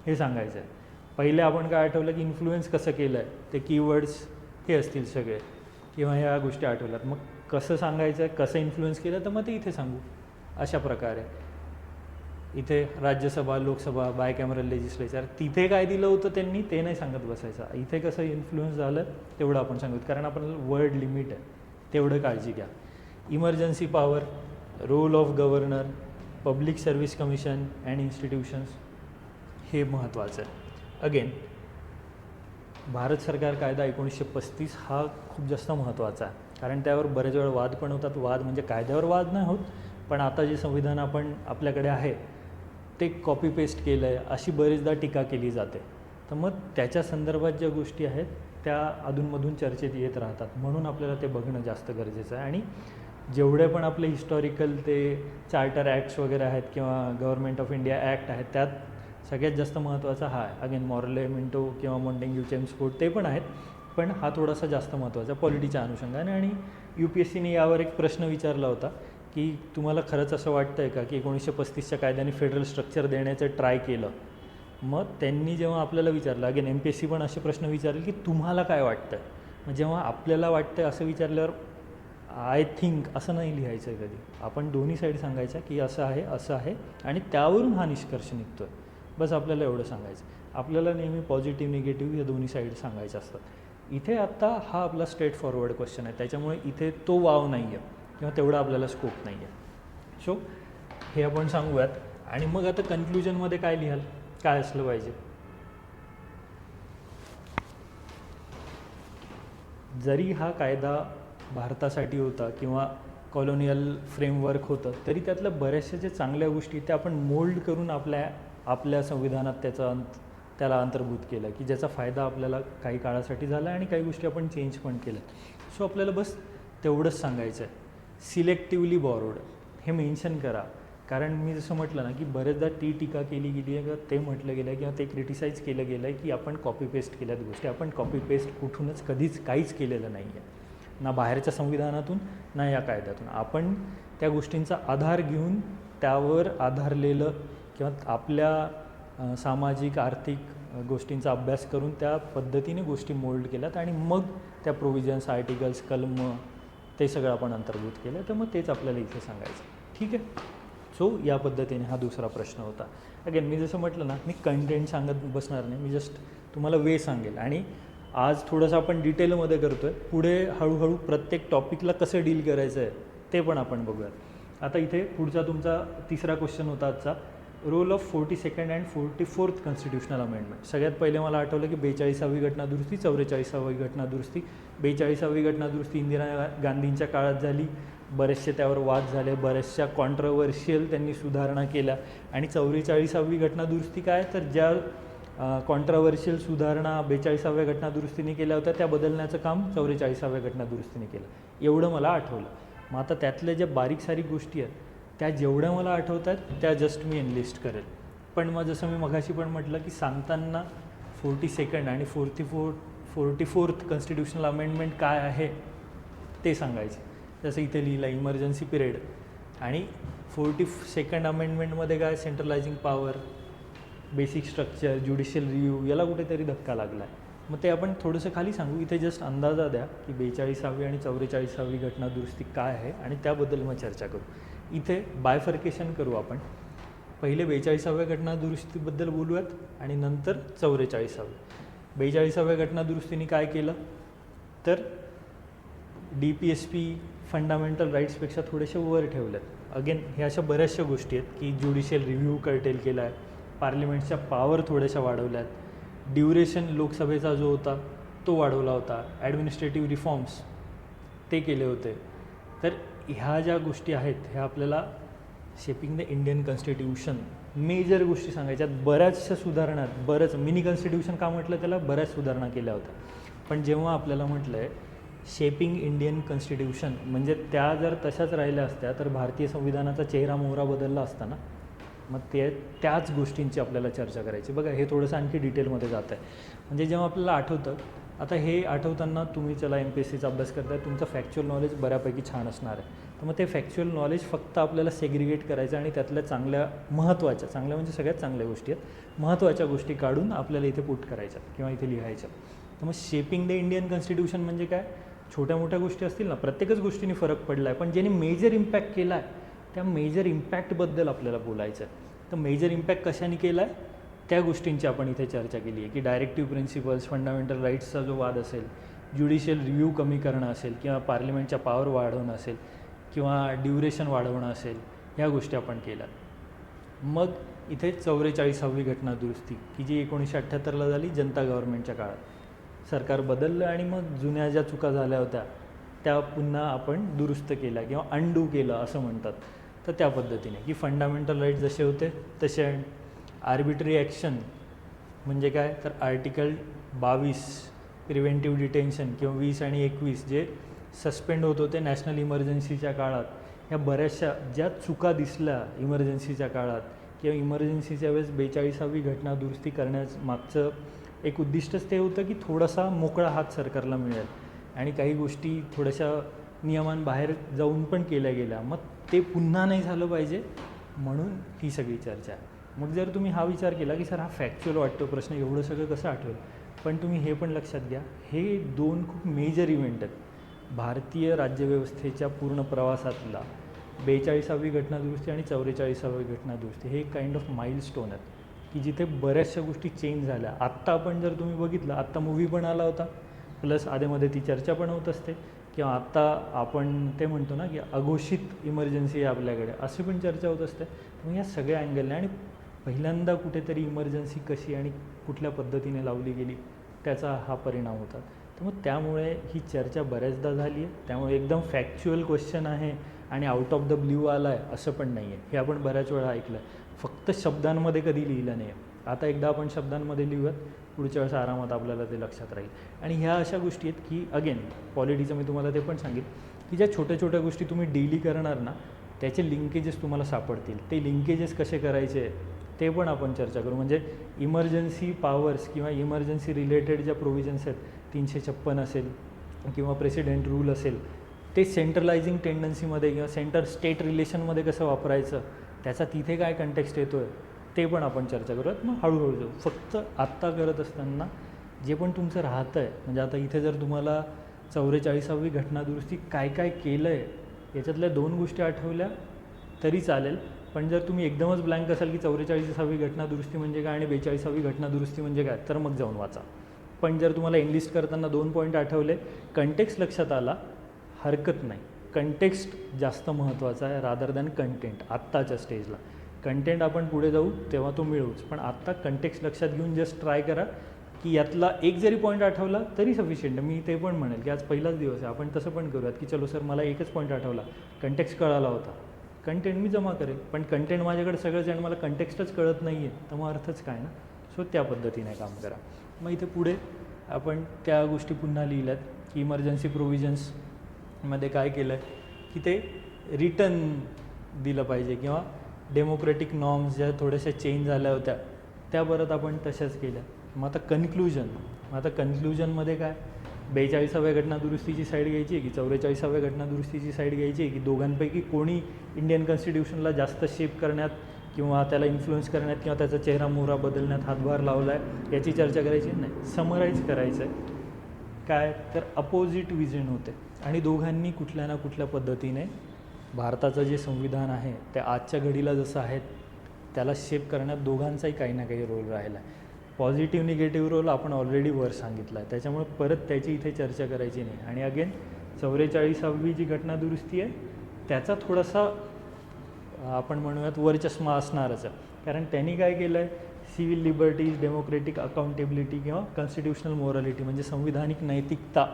हे सांगायचं आहे. पहिले आपण काय आठवलं की इन्फ्लुएन्स कसं केलं आहे, ते कीवर्ड्स हे असतील सगळे किंवा ह्या गोष्टी आठवल्यात. मग कसं सांगायचं आहे, कसं इन्फ्लुएन्स केलं तर मग ते इथे सांगू. अशा प्रकारे इथे राज्यसभा, लोकसभा, बायकॅमरल लेजिस्लेचर, तिथे काय दिलं होतं त्यांनी ते नाही सांगत बसायचं. इथे कसं इन्फ्लुएन्स झालं तेवढं आपण सांगू, कारण आपण वर्ड लिमिट आहे तेवढं काळजी घ्या. Emergency power, role of governor, public service commission and institutions हे महत्त्वाचं आहे. अगेन भारत सरकार कायदा 1935 हा खूप जास्त महत्त्वाचा आहे, कारण त्यावर बरेच वेळा वाद पण होतात. वाद म्हणजे कायद्यावर वाद नाही होत, पण आता जे संविधान आपण आपल्याकडे आहे ते कॉपी पेस्ट केलं आहे अशी बरेचदा टीका केली जाते. तर मग त्याच्या संदर्भात ज्या गोष्टी आहेत त्या अधूनमधून चर्चेत येत राहतात, म्हणून आपल्याला ते बघणं जास्त गरजेचं आहे. आणि जेवढे पण आपले हिस्टॉरिकल ते चार्टर ॲक्ट्स वगैरे आहेत किंवा गव्हर्नमेंट ऑफ इंडिया ॲक्ट आहेत, त्यात सगळ्यात जास्त महत्त्वाचा हा आहे. अगेन मॉर्लेमेंटो किंवा मॉन्टेग्यू चेम्स्फोर्ड ते पण आहेत, पण हा थोडासा जास्त महत्त्वाचा पॉलिटीच्या अनुषंगाने. आणि UPSCने यावर एक प्रश्न विचारला होता की तुम्हाला खरंच असं वाटतं आहे का की 1935च्या कायद्याने फेडरल स्ट्रक्चर देण्याचं ट्राय केलं. मग त्यांनी जेव्हा आपल्याला विचारलं, अगेन MPSC पण असे प्रश्न विचारेल की तुम्हाला काय वाटतं आहे. मग जेव्हा आपल्याला वाटतं आहे असं विचारल्यावर आय थिंक असं नाही लिहायचं आहे कधी. आपण दोन्ही साईड सांगायचं की असं आहे आणि त्यावरून हा निष्कर्ष निघतो आहे. बस आपल्याला एवढं सांगायचं. आपल्याला नेहमी पॉझिटिव्ह निगेटिव्ह या दोन्ही साईड सांगायच्या असतात. इथे आत्ता हा आपला स्ट्रेट फॉरवर्ड क्वेश्चन आहे, त्याच्यामुळे इथे तो वाव नाही आहे किंवा तेवढा आपल्याला स्कोप नाही आहे. सो हे आपण सांगूयात. आणि मग आता कन्क्लुजनमध्ये काय लिहाल, काय असलं पाहिजे. जरी हा कायदा भारतासाठी होता किंवा कॉलोनियल फ्रेमवर्क होतं, तरी त्यातल्या बऱ्याचशा ज्या चांगल्या गोष्टी त्या आपण मोल्ड करून आपल्या संविधानात त्याला अंतर्भूत केलं की ज्याचा फायदा आपल्याला काही काळासाठी झाला आणि काही गोष्टी आपण चेंज पण केल्या. सो आपल्याला बस तेवढंच सांगायचं आहे. सिलेक्टिव्हली बॉरोड हे मेन्शन करा, कारण मी जसं म्हटलं ना की बरेचदा टीका केली गेली आहे किंवा ते म्हटलं गेलं आहे किंवा ते क्रिटिसाईज केलं गेलं आहे की आपण कॉपी पेस्ट केल्यात गोष्टी. आपण कॉपी पेस्ट कुठूनच कधीच काहीच केलेलं नाही आहे, ना बाहेरच्या संविधानातून ना या कायद्यातून. आपण त्या गोष्टींचा आधार घेऊन त्यावर आधारलेलं किंवा आपल्या सामाजिक आर्थिक गोष्टींचा अभ्यास करून त्या पद्धतीने गोष्टी मोल्ड केल्यात आणि मग त्या प्रोव्हिजन्स, आर्टिकल्स, कलम ते सगळं आपण अंतर्भूत केलं. तर मग तेच आपल्याला इथे सांगायचं. ठीक आहे. सो या पद्धतीने हा दुसरा प्रश्न होता. अगेन मी जसं म्हटलं ना, मी कंटेंट सांगत बसणार नाही, मी जस्ट तुम्हाला वे सांगेल. आणि आज थोडंसं आपण डिटेलमध्ये करतो आहे, पुढे हळूहळू प्रत्येक टॉपिकला कसं डील करायचं आहे ते पण आपण बघूयात. आता इथे पुढचा तुमचा तिसरा क्वेश्चन होता आजचा, role of 42nd and 44th constitutional amendment. सगळ्यात पहिले मला आठवलं की 42वी घटनादुरुस्ती, 44वी घटनादुरुस्ती. 42वी घटनादुरुस्ती इंदिरा गांधींच्या काळात झाली, बरेचसे त्यावर वाद झाले, बऱ्याचशा कॉन्ट्रोवर्शियल त्यांनी सुधारणा केल्या. आणि 44वी घटनादुरुस्ती काय, तर ज्या कॉन्ट्रोवर्शियल सुधारणा 42व्या घटनादुरुस्तीने केल्या होत्या त्या बदलण्याचं काम 44व्या घटनादुरुस्तीने केलं. एवढं मला आठवलं. मग आता त्यातल्या ज्या बारीक सारीक गोष्टी आहेत त्या जेवढ्या मला आठवत आहेत त्या जस्ट मी एनलिस्ट करेल. पण मग जसं मी मघाशी पण म्हटलं की सांगताना 42nd आणि 44th कॉन्स्टिट्युशनल अमेंडमेंट काय आहे ते सांगायचे. जसं इथे लिहिलं इमर्जन्सी पिरियड. आणि 42nd अमेंडमेंटमध्ये काय, centralising power, basic structure, judicial review, याला कुठेतरी धक्का लागला आहे. मग ते आपण थोडंसं खाली सांगू. इथे जस्ट अंदाजा द्या की 42वी आणि 44वी घटनादुरुस्ती काय आहे आणि त्याबद्दल मग चर्चा करू. इथे बायफर्केशन करू आपण. पहिले 42व्या घटनादुरुस्तीबद्दल बोलूयात आणि नंतर 44वी. 42व्या घटनादुरुस्तीने काय केलं तर DPSP फंडामेंटल राईट्सपेक्षा थोडेसे वर ठेवल्यात. अगेन हे अशा बऱ्याचशा गोष्टी आहेत की ज्युडिशियल रिव्ह्यू कर्टेल केला आहे, पार्लिमेंटच्या पॉवर थोड्याशा वाढवल्यात, ड्युरेशन लोकसभेचा जो होता तो वाढवला होता, ॲडमिनिस्ट्रेटिव्ह रिफॉर्म्स ते केले होते. तर ह्या ज्या गोष्टी आहेत ह्या आपल्याला shaping the Indian constitution, major गोष्टी सांगायच्यात. बऱ्याचशा सुधारणात, बरंच मिनी कॉन्स्टिट्यूशन का म्हटलं त्याला, बऱ्याच सुधारणा केल्या होत्या. पण जेव्हा आपल्याला म्हटलं आहे शेपिंग इंडियन कॉन्स्टिट्यूशन, म्हणजे त्या जर तशाच राहिल्या असत्या तर भारतीय संविधानाचा चेहरा मोहरा बदलला असता ना. मग त्याच गोष्टींची आपल्याला चर्चा करायची. बघा, हे थोडंसं आणखी डिटेलमध्ये जात आहे. म्हणजे जेव्हा आपल्याला आठवतं, आता हे आठवताना तुम्ही चला MPSCचा अभ्यास करताय, तुमचं फॅक्च्युअल नॉलेज बऱ्यापैकी छान असणार आहे. तर मग ते फॅक्च्युअल नॉलेज फक्त आपल्याला सेग्रिगेट करायचं आणि त्यातल्या चांगल्या चांगल्या म्हणजे सगळ्यात चांगल्या गोष्टी आहेत, महत्त्वाच्या गोष्टी काढून आपल्याला इथे पुट करायच्या किंवा इथे लिहायच्या. तर मग शेपिंग द इंडियन कॉन्स्टिट्यूशन म्हणजे काय, छोट्या मोठ्या गोष्टी असतील ना, प्रत्येकच गोष्टीने फरक पडला आहे, पण ज्याने मेजर इम्पॅक्ट केला आहे त्या मेजर इम्पॅक्टबद्दल आपल्याला बोलायचं आहे. तर मेजर इम्पॅक्ट कशाने केला आहे त्या गोष्टींची आपण इथे चर्चा केली आहे, की डायरेक्टिव्ह प्रिन्सिपल्स, फंडामेंटल राईट्सचा जो वाद असेल, ज्युडिशियल रिव्ह्यू कमी करणं असेल, किंवा पार्लिमेंटच्या पॉवर वाढवणं असेल, किंवा ड्युरेशन वाढवणं असेल, ह्या गोष्टी आपण केल्या. मग इथे 44वी घटना दुरुस्ती, की जी 1978ला झाली जनता गव्हर्नमेंटच्या काळात. सरकार बदललं आणि मग जुन्या ज्या चुका झाल्या होत्या त्या पुन्हा आपण दुरुस्त केल्या किंवा अनडू केलं असं म्हणतात. तर त्या पद्धतीने की फंडामेंटल राईट्स जसे होते तसे. आर्बिट्ररी ॲक्शन म्हणजे काय, तर आर्टिकल 22 प्रिव्हेंटिव्ह डिटेन्शन किंवा 20 आणि 21 जे सस्पेंड होत होते नॅशनल इमर्जन्सीच्या काळात, ह्या बऱ्याचशा ज्या चुका दिसल्या इमर्जन्सीच्या काळात किंवा इमर्जन्सीच्या वेळेस 42वी घटना दुरुस्ती करण्यामागचं एक उद्दिष्टच ते होतं की थोडासा मोकळा हात सरकारला मिळेल आणि काही गोष्टी थोड्याशा नियमांबाहेर जाऊन पण केल्या गेल्या. मग ते पुन्हा नाही झालं पाहिजे म्हणून ही सगळी चर्चा आहे. मग जर तुम्ही हा विचार केला की सर हा फॅक्च्युअल वाटतो प्रश्न, एवढं सगळं कसं आठवेल, पण तुम्ही हे पण लक्षात घ्या, हे दोन खूप मेजर इव्हेंट आहेत भारतीय राज्यव्यवस्थेच्या पूर्ण प्रवासातला. 42वी घटना दुरुस्ती आणि 44वी घटना दुरुस्ती हे एक काइंड ऑफ माइलस्टोन आहेत की जिथे बऱ्याचशा गोष्टी चेंज झाल्या. आत्ता आपण जर तुम्ही बघितलं, आत्ता मूव्ही पण आला होता, प्लस आधेमध्ये ती चर्चा पण होत असते, किंवा आत्ता आपण ते म्हणतो ना की अघोषित इमर्जन्सी आहे आपल्याकडे, अशी पण चर्चा होत असते. मग या सगळ्या अँगलने आणि पहिल्यांदा कुठेतरी इमर्जन्सी कशी आणि कुठल्या पद्धतीने लावली गेली त्याचा हा परिणाम होता. तर मग त्यामुळे ही चर्चा बऱ्याचदा झाली आहे. त्यामुळे एकदम फॅक्च्युअल क्वेश्चन आहे आणि आउट ऑफ द ब्ल्यू आला आहे असं पण नाही आहे. हे आपण बऱ्याच वेळा ऐकलं आहे. फक्त शब्दांमध्ये कधी लिहिलं नाही आहे. आता एकदा आपण शब्दांमध्ये लिहूयात, पुढच्या वेळेस आरामात आपल्याला ते लक्षात राहील. आणि ह्या अशा गोष्टी आहेत की अगेन पॉलिटीचं मी तुम्हाला ते पण सांगितलं की ज्या छोट्या छोट्या गोष्टी तुम्ही डेली करणार ना त्याचे लिंकेजेस तुम्हाला सापडतील. ते लिंकेजेस कसे करायचे ते पण आपण चर्चा करू. म्हणजे इमर्जन्सी पॉवर्स किंवा इमर्जन्सी रिलेटेड ज्या प्रोव्हिजन्स आहेत, 356 असेल किंवा प्रेसिडेंट रूल असेल, ते सेंट्रलायझिंग टेंडन्सीमध्ये किंवा सेंटर स्टेट रिलेशनमध्ये कसं वापरायचं, त्याचा तिथे काय कंटेक्स्ट येतो आहे ते पण आपण चर्चा करूयात. मग हळूहळू जाऊ. फक्त आत्ता करत असताना जे पण तुमचं राहतं आहे, म्हणजे आता इथे जर तुम्हाला 44वी घटना दुरुस्ती काय काय केलं आहे याच्यातल्या 2 गोष्टी आठवल्या तरी चालेल. पण जर तुम्ही एकदमच ब्लँक असाल की 44वी घटना दुरुस्ती म्हणजे काय आणि 42वी घटना दुरुस्ती म्हणजे काय, तर मग जाऊन वाचा. पण जर तुम्हाला एनलिस्ट करताना 2 पॉईंट आठवले, कंटेक्स्ट लक्षात आला, हरकत नाही. कंटेक्स्ट जास्त महत्त्वाचा आहे रादर दॅन कंटेंट आत्ताच्या स्टेजला. कंटेंट आपण पुढे जाऊ तेव्हा तो मिळूच, पण आत्ता कंटेक्स्ट लक्षात घेऊन जस्ट ट्राय करा की यातला एक जरी पॉईंट आठवला तरी सफिशियंट. मी ते पण म्हणेल की आज पहिलाच दिवस आहे, आपण तसं पण करूयात की चलो सर मला एकच पॉईंट आठवला, कंटेक्स्ट कळाला होता, कंटेंट मी जमा करेल. पण कंटेंट माझ्याकडे सगळंच आणि मला कंटेक्स्टच कळत नाही आहे, तर मग अर्थच काय ना. सो त्या पद्धतीने काम करा. मग इथे पुढे आपण त्या गोष्टी पुन्हा लिहिल्यात की इमर्जन्सी प्रोव्हिजन्समध्ये काय केलं आहे की ते रिटर्न दिलं पाहिजे किंवा डेमोक्रेटिक नॉर्म्स ज्या थोड्याशा चेंज झाल्या होत्या त्या परत आपण तशाच केल्या. मग आता कन्क्लुजनमध्ये काय, 42व्या घटना दुरुस्तीची साईड घ्यायची आहे की 44व्या घटना दुरुस्तीची साईड घ्यायची आहे की दोघांपैकी कोणी इंडियन कॉन्स्टिट्यूशनला जास्त शेप करण्यात किंवा त्याला इन्फ्लुएन्स करण्यात किंवा त्याचा चेहरा मोहरा बदलण्यात हातभार लावला आहे याची चर्चा करायची नाही. समराईज करायचं आहे काय, तर अपोजिट विजन होते आणि दोघांनी कुठल्या ना कुठल्या पद्धतीने भारताचं जे संविधान आहे ते आजच्या घडीला जसं आहे त्याला शेप करण्यात दोघांचाही काही ना काही रोल राहिला आहे. पॉझिटिव्ह निगेटिव्ह रोल आपण ऑलरेडी वर सांगितला आहे, त्याच्यामुळे परत त्याची इथे चर्चा करायची नाही. आणि अगेन 44वी जी घटना दुरुस्ती आहे त्याचा थोडासा आपण म्हणूयात वरचष्मा असणारच आहे, कारण त्यांनी काय केलं आहे, सिव्हिल लिबर्टीज, डेमोक्रेटिक अकाउंटेबिलिटी किंवा कॉन्स्टिट्यूशनल मोरॅलिटी म्हणजे संविधानिक नैतिकता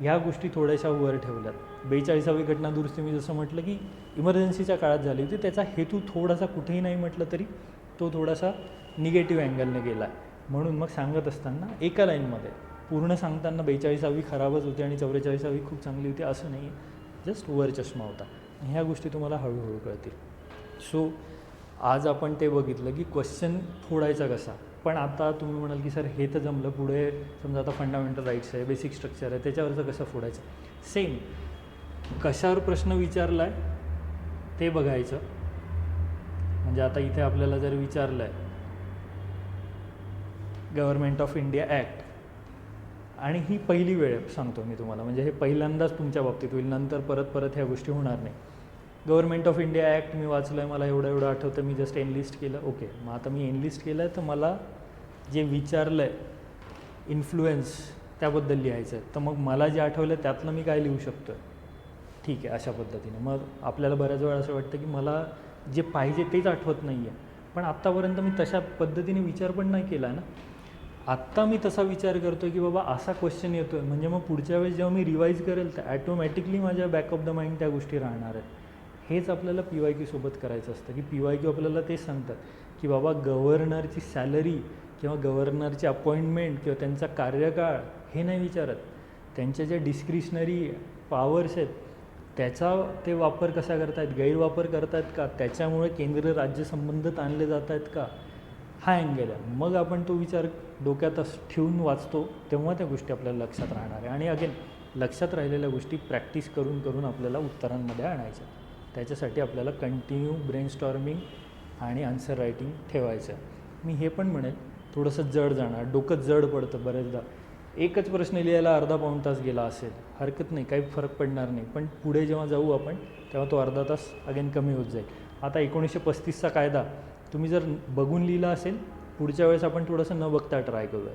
ह्या गोष्टी थोड्याशा वर ठेवल्यात. 42वी घटना दुरुस्ती मी जसं म्हटलं की इमर्जन्सीच्या काळात झाली होती, त्याचा हेतू थोडासा कुठेही नाही म्हटलं तरी तो थोडासा निगेटिव्ह अँगलने गेला आहे. म्हणून मग सांगत असताना एका लाईनमध्ये पूर्ण सांगताना 42वी खराबच होती आणि 44वी खूप चांगली होती असं नाही आहे, जस्ट वर चष्मा होता. ह्या गोष्टी तुम्हाला हळूहळू कळतील. सो आज आपण ते बघितलं की क्वेश्चन फोडायचा कसा. पण आता तुम्ही म्हणाल की सर हे तर जमलं, पुढे समजा आता फंडामेंटल राईट्स आहे, बेसिक स्ट्रक्चर आहे, त्याच्यावरचं कसं फोडायचं. सेम कशावर प्रश्न विचारला आहे ते बघायचं. म्हणजे आता इथे आपल्याला जर विचारलं आहे गव्हर्नमेंट ऑफ इंडिया ॲक्ट, आणि ही पहिली वेळ सांगतो मी तुम्हाला, म्हणजे हे पहिल्यांदाच तुमच्या बाबतीत होईल, नंतर परत परत ह्या गोष्टी होणार नाही. गव्हर्नमेंट ऑफ इंडिया ॲक्ट मी वाचलं आहे, मला एवढं आठवतं, मी जस्ट एनलिस्ट केलं. ओके, मग आता मी एनलिस्ट केलं आहे तर मला जे विचारलं आहे इन्फ्लुएन्स त्याबद्दल लिहायचं आहे. तर मग मला जे आठवलं आहे त्यातलं मी काय लिहू शकतो. ठीक आहे, अशा पद्धतीने. मग आपल्याला बऱ्याच वेळा असं वाटतं की मला जे पाहिजे तेच आठवत नाही आहे, पण आत्तापर्यंत मी तशा पद्धतीने विचार पण नाही केला ना. आत्ता मी तसा विचार करतो आहे की बाबा असा क्वेश्चन येतो आहे, म्हणजे मग पुढच्या वेळेस जेव्हा मी रिवाईज करेल तर ॲटोमॅटिकली माझ्या बॅक ऑफ द माइंड त्या गोष्टी राहणार आहेत. हेच आपल्याला PYQ सोबत करायचं असतं की PYQ आपल्याला तेच सांगतात की बाबा गव्हर्नरची सॅलरी किंवा गव्हर्नरची अपॉइंटमेंट किंवा त्यांचा कार्यकाळ हे नाही विचारत. त्यांच्या ज्या डिस्क्रिशनरी पॉवर्स आहेत त्याचा ते वापर कसा करतायत, गैरवापर करतायत का, त्याच्यामुळे केंद्र राज्य संबंध आणले जात आहेत का, हा अँगल आहे. मग आपण तो विचार डोक्यात ठेवून वाचतो तेव्हा त्या गोष्टी आपल्याला लक्षात राहणार आहे. आणि अगेन लक्षात राहिलेल्या गोष्टी प्रॅक्टिस करून करून आपल्याला उत्तरांमध्ये आणायच्या. त्याच्यासाठी आपल्याला कंटिन्यू ब्रेनस्टॉर्मिंग आणि आन्सर रायटिंग ठेवायचं आहे. मी हे पण म्हणेल थोडंसं जड जाणार, डोकं जड पडतं बरेचदा. एकच प्रश्न लिहायला अर्धा पाऊण तास गेला असेल, हरकत नाही, काही फरक पडणार नाही. पण पुढे जेव्हा जाऊ आपण तेव्हा तो अर्धा तास अगेन कमी होत जाईल. आता 1935चा कायदा तुम्ही जर बघून लिहिला असेल, पुढच्या वेळेस आपण थोडंसं न बघता ट्राय करूया.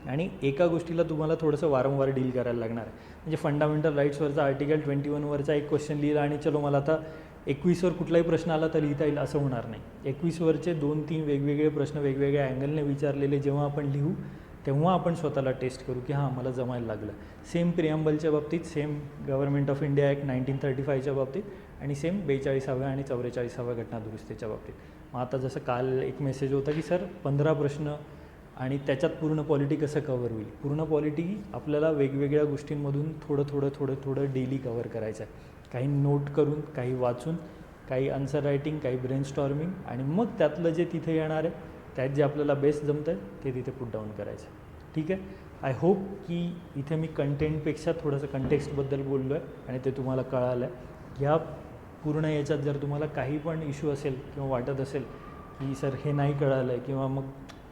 आणि एका गोष्टीला तुम्हाला थोडंसं वारंवार डील करायला लागणार आहे. म्हणजे फंडामेंटल राईट्सवरचा आर्टिकल 21वरचा एक क्वेश्चन लिहिला आणि चलो मला आता 21वर कुठलाही प्रश्न आला तर लिहिता येईल असं होणार नाही. 21वरचे 2-3 वेगवेगळे प्रश्न वेगवेगळ्या अँगलने विचारलेले जेव्हा आपण लिहू तेव्हा आपण स्वतःला टेस्ट करू की हां मला जमायला लागलं. सेम प्रिॲम्बलच्या बाबतीत, same government of India act 1935च्या बाबतीत, आणि सेम 42व्या आणि 44व्या घटना दुरुस्तीच्या बाबतीत. मग आता जसं काल एक मेसेज होता की सर 15 प्रश्न आणि त्याच्यात पूर्ण पॉलिटी कसं कव्हर होईल. पूर्ण पॉलिटी आपल्याला वेगवेगळ्या गोष्टींमधून थोडं डेली कव्हर करायचं आहे. काही नोट करून, काही वाचून, काही आन्सर रायटिंग, काही ब्रेनस्टॉर्मिंग, आणि मग त्यातलं जे तिथे येणार आहे त्यात जे आपल्याला बेस्ट जमतं आहे ते तिथे पुट डाऊन करायचं. ठीक आहे. आय होप की इथे मी कंटेंटपेक्षा थोडंसं कंटेक्स्टबद्दल बोललो आहे आणि ते तुम्हाला कळालं आहे. ह्या पूर्ण याच्यात जर तुम्हाला काही पण इश्यू असेल किंवा वाटत असेल की सर हे नाही कळालं आहे, किंवा मग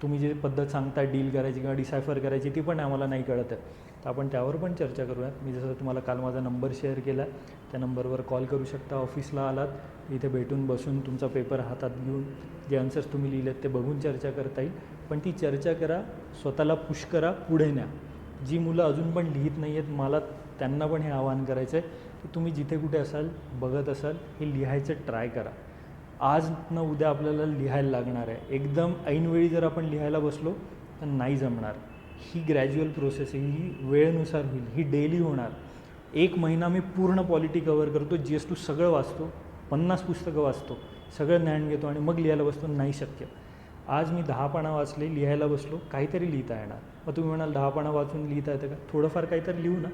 तुम्ही जी पद्धत सांगता डील करायची किंवा डिसायफर करायची ती पण आम्हाला नाही कळत आहे, तर आपण त्यावर पण चर्चा करूयात. मी जसं तुम्हाला काल माझा नंबर शेअर केला आहे, त्या नंबरवर कॉल करू शकता. ऑफिसला आलात इथे भेटून बसून तुमचा पेपर हातात घेऊन जे आन्सर्स तुम्ही लिहिलेत ते बघून चर्चा करता येईल. पण ती चर्चा करा, स्वतःला पुश करा, पुढे न्या. जी मुलं अजून पण लिहित नाही आहेत, मला त्यांना पण हे आवाहन करायचं आहे की तुम्ही जिथे कुठे असाल, बघत असाल, हे लिहायचं ट्राय करा. आज न उद्या आपल्याला लिहायला लागणार आहे. एकदम ऐनवेळी जर आपण लिहायला बसलो तर नाही जमणार. ही ग्रॅज्युअल प्रोसेस आहे, ही वेळेनुसार होईल, ही डेली होणार. 1 महिना मी पूर्ण पॉलिटी कव्हर करतो, GS2 सगळं वाचतो, 50 पुस्तकं वाचतो, सगळं ज्ञान घेतो आणि मग लिहायला बसतो, नाही शक्य. आज मी 10 पानं वाचले, लिहायला बसलो, काहीतरी लिहिता येणार. मग तुम्ही म्हणाल 10 पानं वाचून लिहिता येतं का? थोडंफार काहीतरी लिहू ना,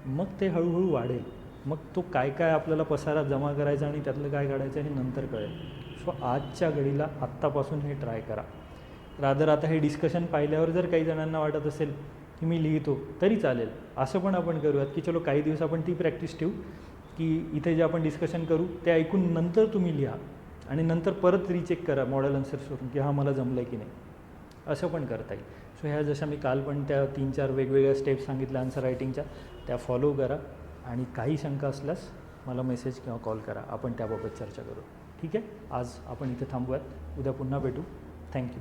मग ते हळूहळू वाढेल. मग तो काय काय आपल्याला पसारा जमा करायचा आणि त्यातलं काय काढायचं हे नंतर कळेल. सो आजच्या घडीला आत्तापासून हे ट्राय करा. रादर आता हे डिस्कशन पाहिल्यावर जर काही जणांना वाटत असेल की मी लिहितो तरी चालेल, असं पण आपण करूयात की चलो काही दिवस आपण ती प्रॅक्टिस ठेवू की इथे जे आपण डिस्कशन करू ते ऐकून नंतर तुम्ही लिहा आणि नंतर परत रिचेक करा मॉडेल आन्सर्सवरून की हां मला जमलं आहे की नाही, असं पण करता येईल. सो ह्या जशा मी काल पण त्या 3-4 वेगवेगळ्या स्टेप्स सांगितल्या आन्सर रायटिंगच्या, त्या फॉलो करा. आणि काही शंका असल्यास मला मेसेज किंवा कॉल करा, आपण त्याबाबत चर्चा करू. ठीक आहे. आज आपण इथे थांबूयात, उद्या पुन्हा भेटू. थँक्यू.